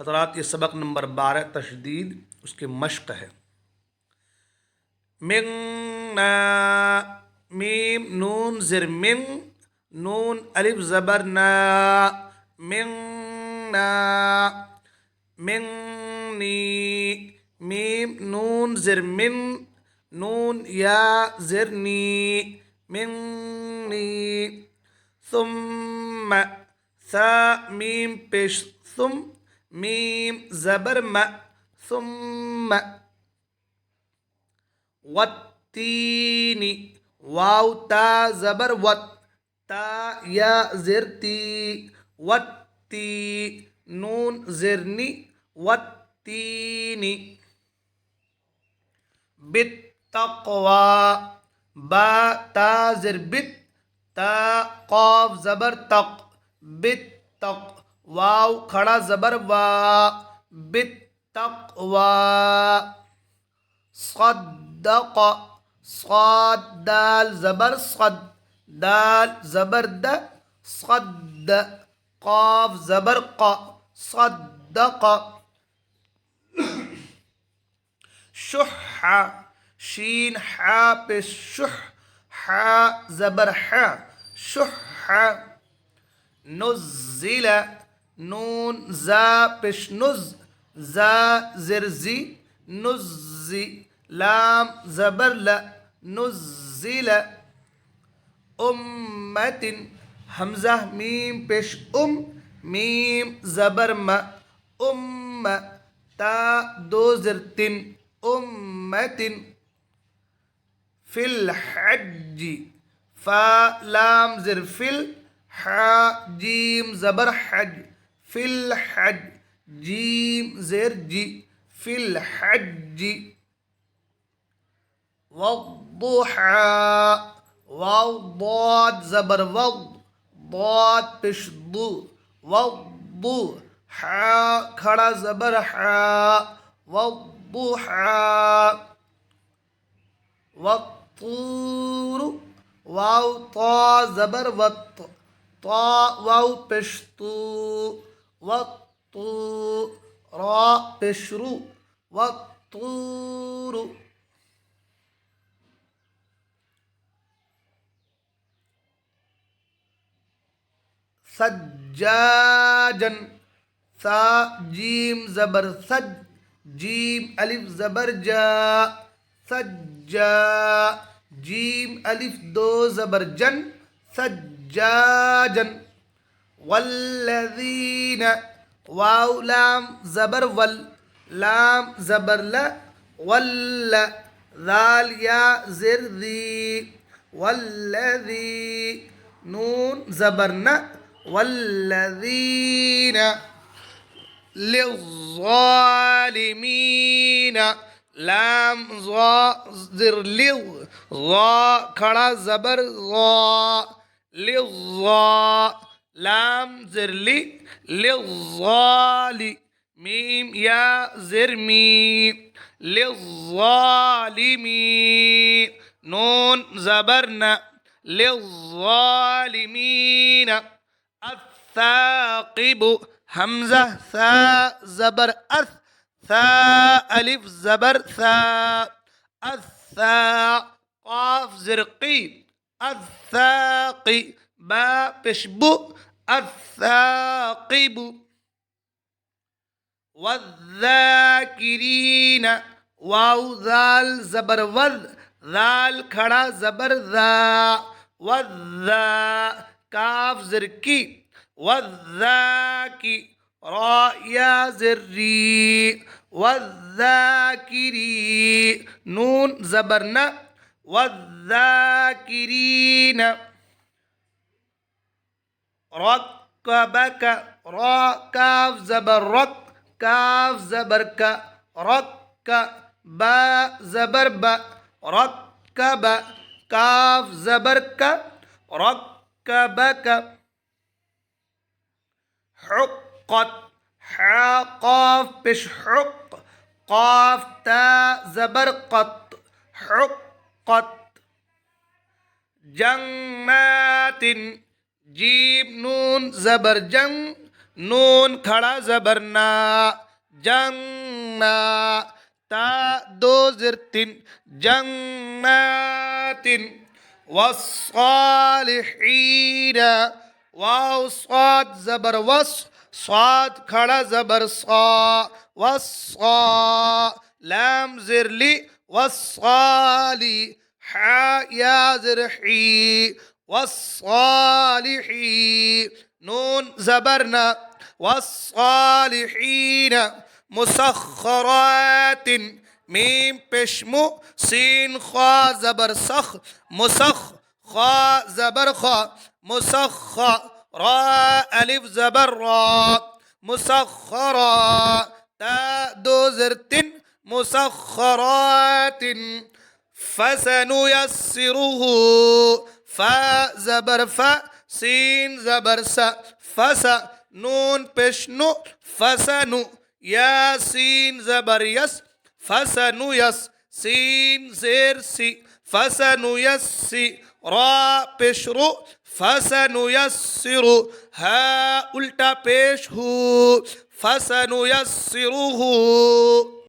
हज़रात ये सबक नंबर 12 तशदीद उसकी मश्क है। मिन्ना, मीम नून ज़िर मिन, नून अलिफ ज़बर ना, मिन्ना। मिन्नी, मीम नून ज़िर मिन, नून या ज़िर नी, मिन्नी। सुम्मा, सा मीम पेश सुम, मीम ज़बर म, सुम्मा। वत्तीनी, वाव ता ज़बर वत, ता या ज़िर ती, वत्ती, नून ज़िरनी, वत्तीनी। बित्तक़वा, बा ता ज़िर बित, ता क़ाफ ज़बर तक, बित्तक, वाव खड़ा ज़बर वा, बित्तक़वा। सद्दक़, साद दाल ज़बर सद, दाल ज़बर द, सद्द, क़ाफ ज़बर क़, सद्दक़। शुह, शीन हा पे शुह, हा ज़बर हा, शुह। नुज़्ज़िल, नून ज़ा पेश नुज़, ज़ा ज़िर ज़ी, नुज़्ज़ी, लाम ज़बर ल, नुज़्ज़िल। उम्मतिन, हमज़ा मीम पेश मीम ज़बर म, उम्म, ता दो ज़िर तिन, उम्मतिन। फिल हज्जी, फ़ा लाम ज़िर फिल, हा जीम ज़बर हज, फिल हज, जीम ज़िर जी, फिल हज्जी। वद्दुहा, वाव दाद ज़बर वद, दाद पेश दु, वद्दु, हा खड़ा ज़बर हा, वद्दुहा। वत्तूर, वाव ता ज़बर वत, ता वाव पेश तू, वत्तू, रा पेश रु, वत्तूर। सज्जाजन, सा जीम ज़बर सज, जीम अलिफ ज़बर जा, सज्जा, जीम अलिफ दो ज़बर जन, सज्जाजन। वल्लज़ीन, वाव लाम ज़बर वल, लाम ज़बर ल, वल्ल, ज़ाल या ज़िर ज़ी, वल्लज़ी, नून ज़बर न, वल्लज़ीन। लिज़्ज़ालिमीन, लाम ज़ा ज़िर लिज़, ज़ा खड़ा ज़बर ज़ा, लिज़्ज़ा, लाम ज़िर लि, लिज़्ज़ालि, मीम या ज़िर मी, लिज़्ज़ालिमी, नून ज़बर न, लिज़्ज़ालिमीन। अस्साक़िब, हमज़ा सा ज़बर अस, सा अलिफ ज़बर सा, अस्सा, क़ाफ ज़िर क़ी, अस्साक़ी, बा पेशबु, अस्साक़िब। वज़्ज़ाकिरीन, वाव ज़ाल ज़बर वज़, ज़ाल खड़ा ज़बर ज़ा, वज़्ज़ा, काफ ज़िर की, वज़्ज़ाकी, रा या ज़िर री, वज़्ज़ाकिरी, नून ज़बर न, वज़्ज़ाकिरीन। रक्कबक, रा काफ ज़बर रक, काफ ज़बर का, रक्क, बा ज़बर ब, रक्कब, काफ ज़बर का, रक्कबक। हुक्कत, हा क़ाफ पेश हुक्क, क़ाफ ता ज़बर क़त, हुक्कत। जन्नातिन, जीम नून ज़बर जंग, नून खड़ा जबर ना, जन्ना, ता दो ज़ेर तीन, जन्नातिन, वस्सालिहीना, वाव स्वाद जबर वस, स्वाद खड़ा जबर सा, वस्सा, लाम ज़ेरली, वस्साली, हा या ज़ेर ही, वस्सालिही, नून जबरना, वस्सालिहीन, मुसख्खरातिन, मीम पेशमु, सीन खा जबर सख, मुसख, खा जबर खा, मुसख, रा अलिफ जबर रा, मुसख्खरा, ता दो ज़ेर तीन, मुसख्खरातिन, फसनुयस्सिरुहु, फा जबर फा, सीन जबर सा, फसा, नून पेशनु, फसनु, यासीन जबर यस, फसनुयस, सीन ज़ेर सी, फसनुयस्सी, रा पेशरु, फसनुयस्सिरु, हा उल्टा पेश हु, फसनुयस्सिरुहु।